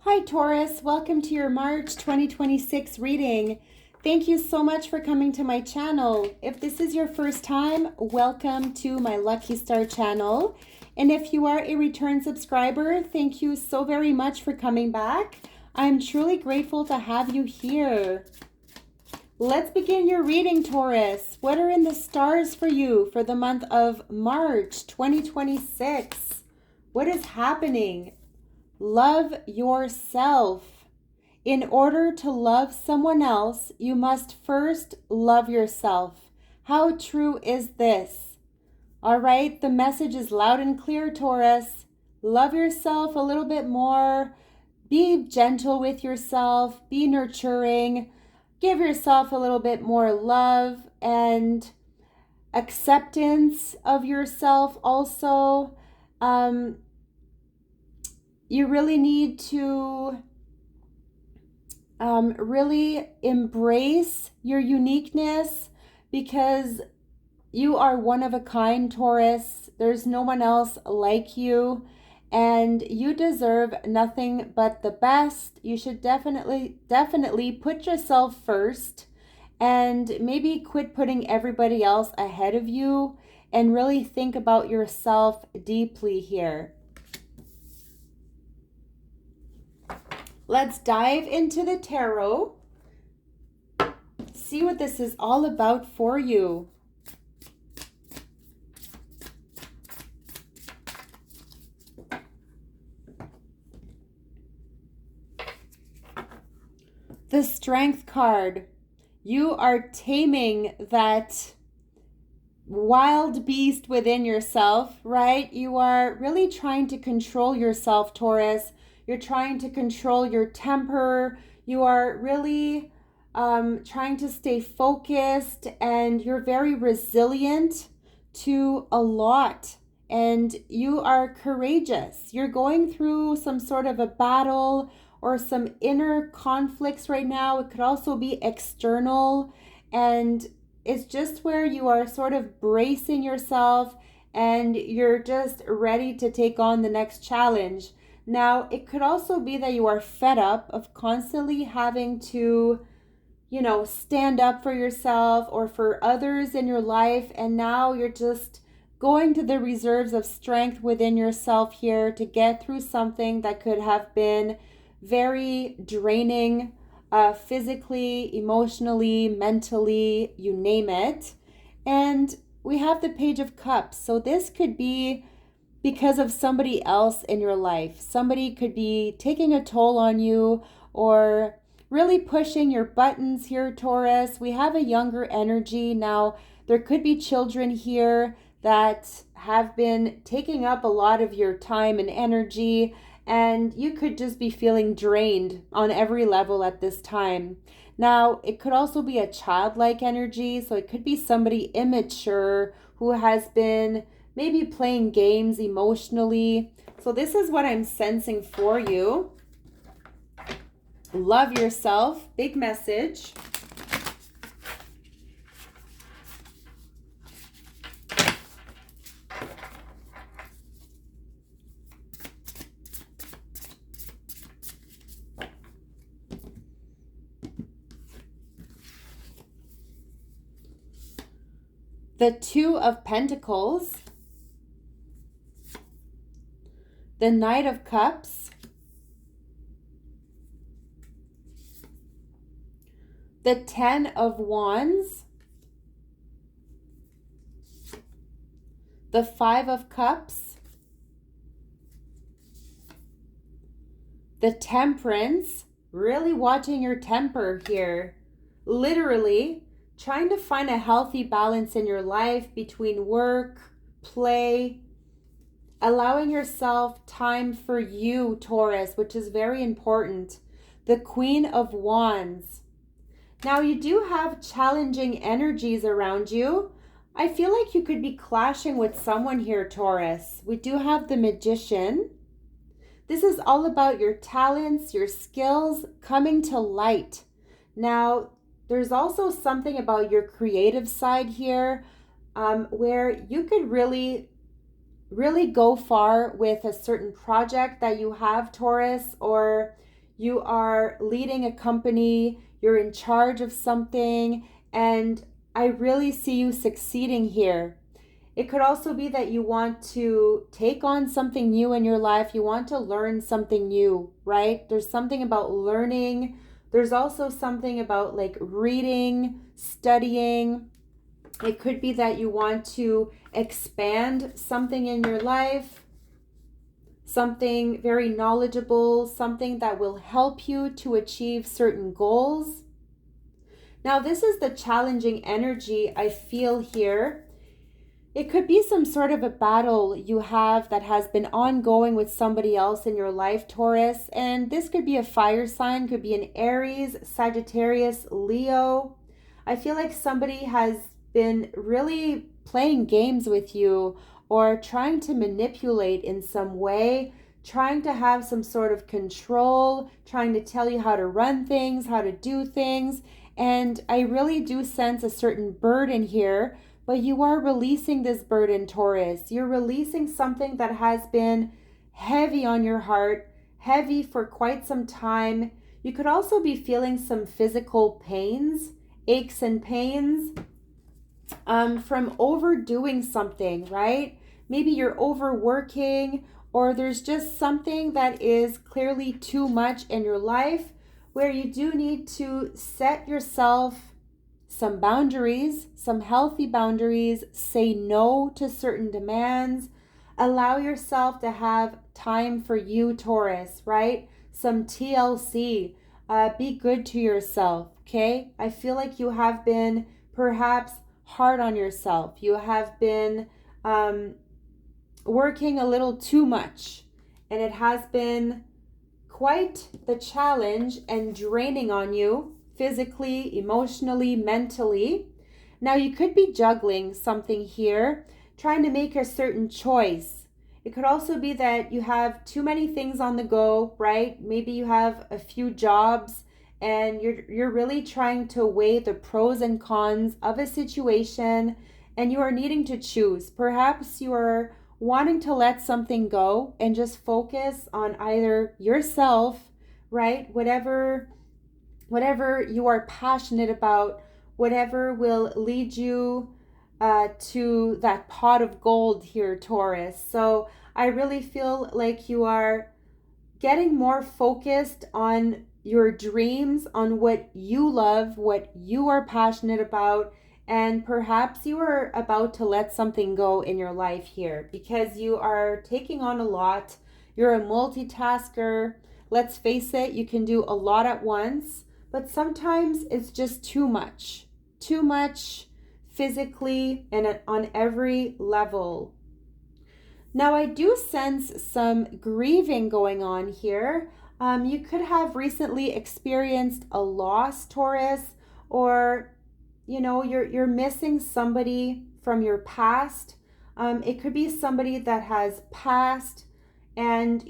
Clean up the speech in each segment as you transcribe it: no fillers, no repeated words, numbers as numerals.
Hi Taurus, welcome to your March 2026 reading. Thank you so much for coming to my channel. If this is your first time, welcome to my Lucky Star channel. And if you are a return subscriber, thank you so very much for coming back. I'm truly grateful to have you here. Let's begin your reading, Taurus. What are in the stars for you for the month of March 2026? What is happening? Love yourself. In order to love someone else, you must first love yourself. How true is this? All right, the message is loud and clear, Taurus. Love yourself a little bit more. Be gentle with yourself. Be nurturing. Give yourself a little bit more love and acceptance of yourself also. You really need to really embrace your uniqueness because you are one of a kind, Taurus. There's no one else like you, and you deserve nothing but the best. You should definitely put yourself first and maybe quit putting everybody else ahead of you and really think about yourself deeply here. Let's dive into the tarot. See what this is all about for you. The Strength card. You are taming that wild beast within yourself, right? You are really trying to control yourself, Taurus. You're trying to control your temper. You are really trying to stay focused, and you're very resilient to a lot. And you are courageous. You're going through some sort of a battle or some inner conflicts right now. It could also be external. And it's just where you are sort of bracing yourself and you're just ready to take on the next challenge. Now, it could also be that you are fed up of constantly having to, stand up for yourself or for others in your life. And now you're just going to the reserves of strength within yourself here to get through something that could have been very draining, physically, emotionally, mentally, you name it. And we have the Page of Cups. So this could be because of somebody else in your life. Somebody could be taking a toll on you or really pushing your buttons here, Taurus. We have a younger energy. Now, there could be children here that have been taking up a lot of your time and energy, and you could just be feeling drained on every level at this time. Now, it could also be a childlike energy, so it could be somebody immature who has been maybe playing games emotionally. So this is what I'm sensing for you. Love yourself. Big message. The Two of Pentacles. The Knight of Cups, the Ten of Wands, the Five of Cups, the Temperance, really watching your temper here, literally trying to find a healthy balance in your life between work, play, allowing yourself time for you, Taurus, which is very important. The Queen of Wands. Now, you do have challenging energies around you. I feel like you could be clashing with someone here, Taurus. We do have the Magician. This is all about your talents, your skills coming to light. Now, there's also something about your creative side here where you could really go far with a certain project that you have, Taurus, or you are leading a company, you're in charge of something, and I really see you succeeding here. It could also be that you want to take on something new in your life. You want to learn something new, right? There's something about learning. There's also something about like reading, studying. It could be that you want to expand something in your life, something very knowledgeable, something that will help you to achieve certain goals. Now, this is the challenging energy I feel here. It could be some sort of a battle you have that has been ongoing with somebody else in your life, Taurus. And this could be a fire sign, could be an Aries, Sagittarius, Leo. I feel like somebody has been really playing games with you or trying to manipulate in some way, trying to have some sort of control, trying to tell you how to run things, how to do things. And I really do sense a certain burden here, but you are releasing this burden, Taurus. You're releasing something that has been heavy on your heart, heavy for quite some time. You could also be feeling some physical pains, aches and pains from overdoing something, right? Maybe you're overworking, or there's just something that is clearly too much in your life where you do need to set yourself some boundaries, some healthy boundaries, say no to certain demands, allow yourself to have time for you, Taurus, right? Some TLC, be good to yourself, okay? I feel like you have been perhaps hard on yourself. You have been working a little too much, and it has been quite the challenge and draining on you physically, emotionally, mentally. Now, you could be juggling something here, trying to make a certain choice. It could also be that you have too many things on the go, right? Maybe you have a few jobs and you're really trying to weigh the pros and cons of a situation, and you are needing to choose. Perhaps you are wanting to let something go and just focus on either yourself, right? Whatever you are passionate about, whatever will lead you to that pot of gold here, Taurus. So I really feel like you are getting more focused on your dreams, on what you love, what you are passionate about, and perhaps you are about to let something go in your life here because you are taking on a lot. You're a multitasker. Let's face it, you can do a lot at once, but sometimes it's just too much physically and on every level. Now, I do sense some grieving going on here. You could have recently experienced a loss, Taurus, or you're missing somebody from your past. It could be somebody that has passed, and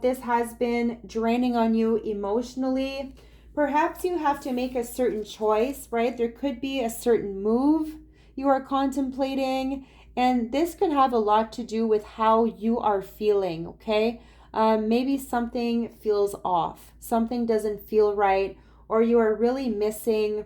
this has been draining on you emotionally. Perhaps you have to make a certain choice, right? There could be a certain move you are contemplating, and this could have a lot to do with how you are feeling, okay? Maybe something feels off, something doesn't feel right, or you are really missing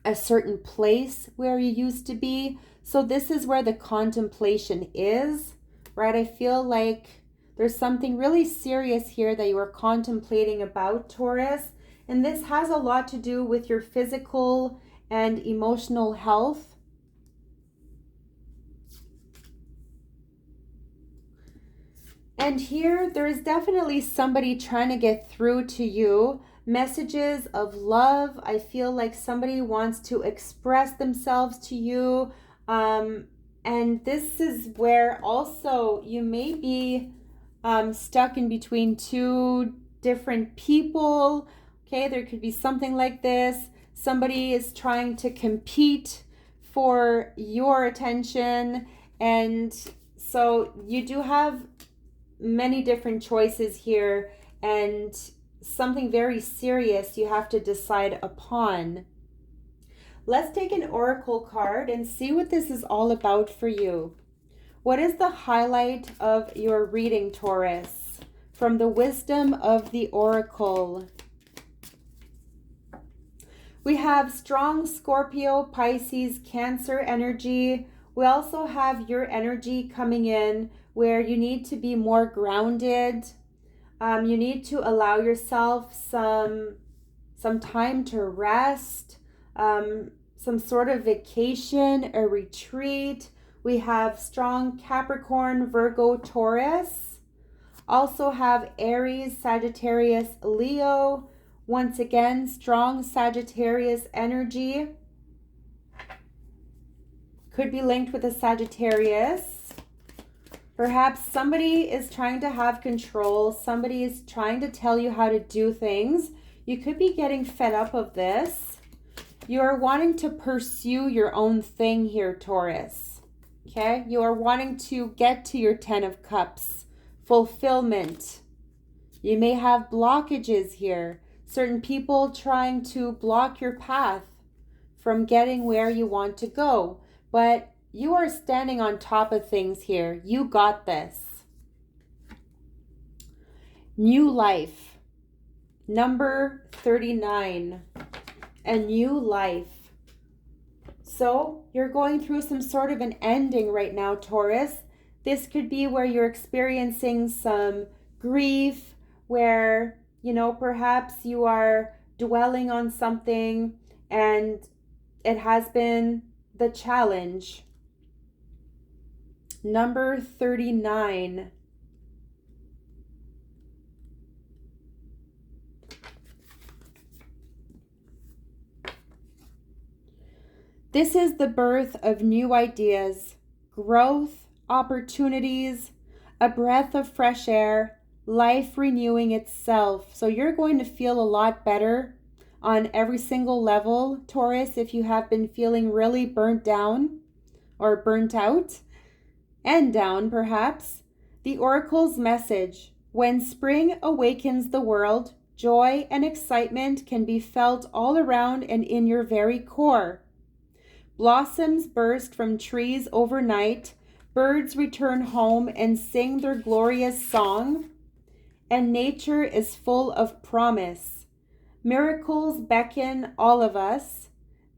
a certain place where you used to be. So this is where the contemplation is, right? I feel like there's something really serious here that you are contemplating about, Taurus. And this has a lot to do with your physical and emotional health. And here, there's definitely somebody trying to get through to you. Messages of love. I feel like somebody wants to express themselves to you. And this is where also you may be stuck in between two different people. Okay, there could be something like this. Somebody is trying to compete for your attention. And so you do have many different choices here, and something very serious you have to decide upon. Let's take an oracle card and see what this is all about for you. What is the highlight of your reading, Taurus? from the wisdom of the oracle. We have strong Scorpio, Pisces, Cancer energy. We also have your energy coming in where you need to be more grounded. You need to allow yourself some time to rest, some sort of vacation, a retreat. We have strong Capricorn, Virgo, Taurus. Also have Aries, Sagittarius, Leo. Once again, strong Sagittarius energy. Could be linked with a Sagittarius. Perhaps somebody is trying to have control. Somebody is trying to tell you how to do things. You could be getting fed up of this. You are wanting to pursue your own thing here, Taurus. Okay? You are wanting to get to your 10 of Cups. Fulfillment. You may have blockages here. Certain people trying to block your path from getting where you want to go. But you are standing on top of things here. You got this. New life. Number 39. A new life. So you're going through some sort of an ending right now, Taurus. This could be where you're experiencing some grief, where, perhaps you are dwelling on something and it has been the challenge. Number 39. This is the birth of new ideas, growth, opportunities, a breath of fresh air, life renewing itself. So you're going to feel a lot better on every single level, Taurus, if you have been feeling really burnt down or burnt out and down perhaps. The oracle's message: when spring awakens the world, joy and excitement can be felt all around and in your very core. Blossoms burst from trees overnight, birds return home and sing their glorious song, and nature is full of promise. Miracles beckon all of us.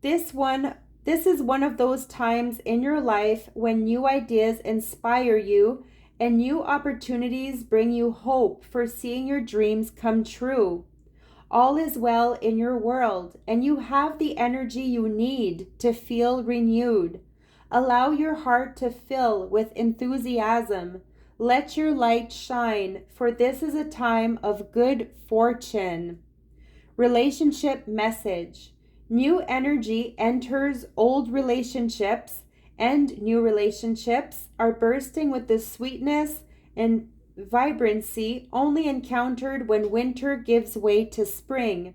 This is one of those times in your life when new ideas inspire you and new opportunities bring you hope for seeing your dreams come true. All is well in your world, and you have the energy you need to feel renewed. Allow your heart to fill with enthusiasm. Let your light shine, for this is a time of good fortune. Relationship message: new energy enters old relationships, and new relationships are bursting with the sweetness and vibrancy only encountered when winter gives way to spring.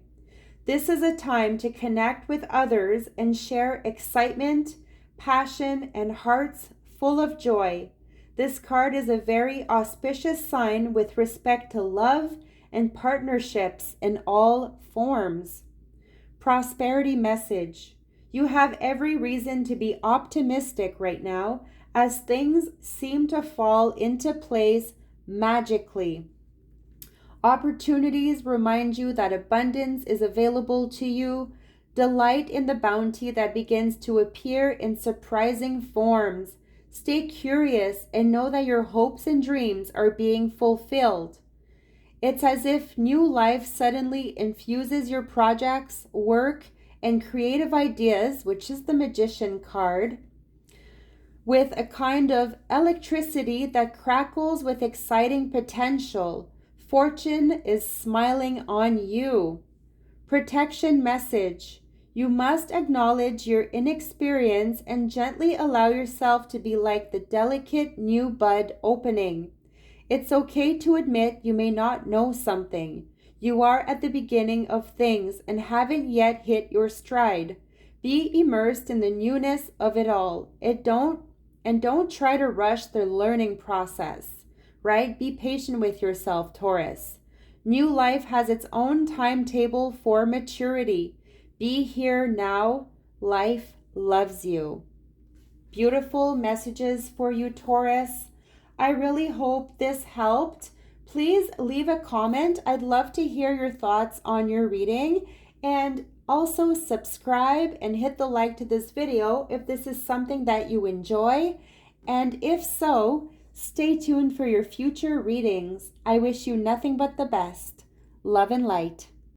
This is a time to connect with others and share excitement, passion, and hearts full of joy. This card is a very auspicious sign with respect to love and partnerships in all forms. Prosperity message: you have every reason to be optimistic right now, as things seem to fall into place magically. Opportunities remind you that abundance is available to you. Delight in the bounty that begins to appear in surprising forms. Stay curious and know that your hopes and dreams are being fulfilled. It's as if new life suddenly infuses your projects, work, and creative ideas, which is the Magician card, with a kind of electricity that crackles with exciting potential. Fortune is smiling on you. Protection message: you must acknowledge your inexperience and gently allow yourself to be like the delicate new bud opening. It's okay to admit you may not know something. You are at the beginning of things and haven't yet hit your stride. Be immersed in the newness of it all. Don't try to rush the learning process, right? Be patient with yourself, Taurus. New life has its own timetable for maturity. Be here now. Life loves you. Beautiful messages for you, Taurus. I really hope this helped. Please leave a comment. I'd love to hear your thoughts on your reading. And also subscribe and hit the like to this video if this is something that you enjoy. And if so, stay tuned for your future readings. I wish you nothing but the best. Love and light.